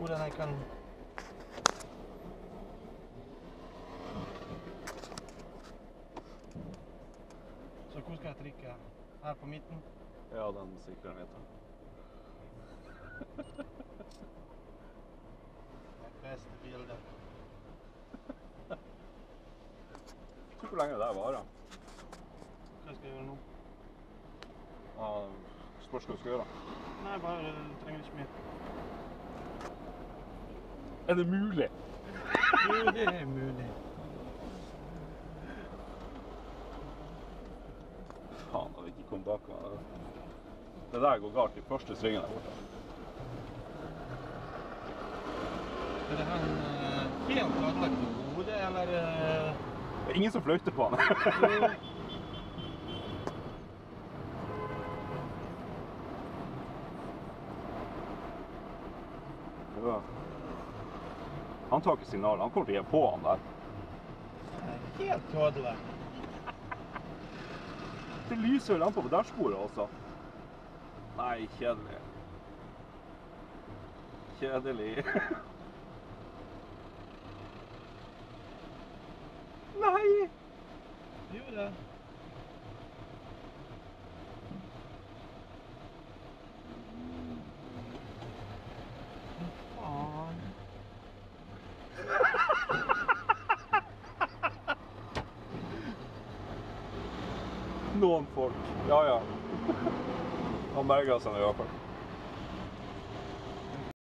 hvordan jeg kan... Så hvor skal jeg trykke? Her på midten? Ja, den sikrer litt. Det beste bildet. Hvor lenge det varer. Hva skal jeg gjøre nå? Ja, spørs hva du skal gjøre. Nei, bare trenger ikke mer. Er det mulig? Jo, det er mulig. Faen, jeg vil ikke komme bak meg. Det der går galt i første svingen der borte. Er det han helt ødelagt på hodet, eller? Det er ingen som fløyter på han. Ja. Han tar ikke signalet, han kommer til å gi på han der. Helt ødelagt. Det lyser jo lamper på dashbordet også. Nei, kjedelig. Kjedelig. Nei! Jo da. Faen. Noen folk. Ja, ja. Han berget seg i hvert fall.